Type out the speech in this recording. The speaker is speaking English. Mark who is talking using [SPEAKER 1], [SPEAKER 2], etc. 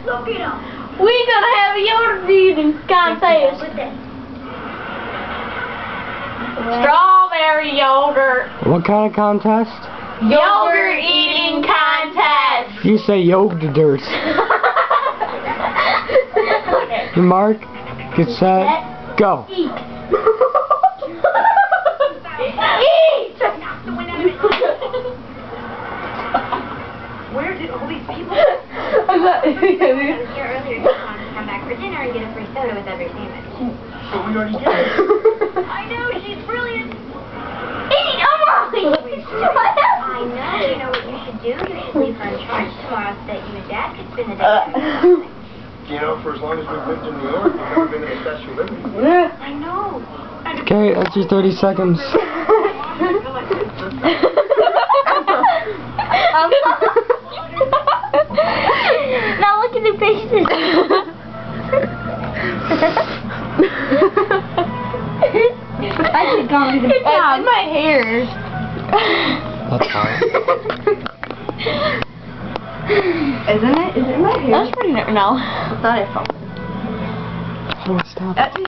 [SPEAKER 1] Go get him.
[SPEAKER 2] We're gonna have a yogurt eating contest. Strawberry yogurt.
[SPEAKER 3] What kind of contest?
[SPEAKER 2] Yogurt eating contest.
[SPEAKER 3] You say yogurt. Mark, get set, go.
[SPEAKER 2] Eat.
[SPEAKER 1] Where did all these people?
[SPEAKER 2] I'm not.
[SPEAKER 1] I was here earlier to come back for dinner and get a free soda with every payment.
[SPEAKER 4] But we already did it.
[SPEAKER 1] I know, she's brilliant.
[SPEAKER 2] Eat, I'm
[SPEAKER 1] I know. You know what you should do? You should leave her in charge tomorrow so that you and Dad could spend the day together.
[SPEAKER 4] You know, for as long as we've lived in New York, we've never been in a Statue of Liberty.
[SPEAKER 1] I know.
[SPEAKER 3] Okay, that's your 30 seconds.
[SPEAKER 2] Now look at the faces. I should go to the It's in my hair.
[SPEAKER 3] That's fine.
[SPEAKER 2] Isn't it? Is it my hair? That's pretty no.
[SPEAKER 3] Oh, stop.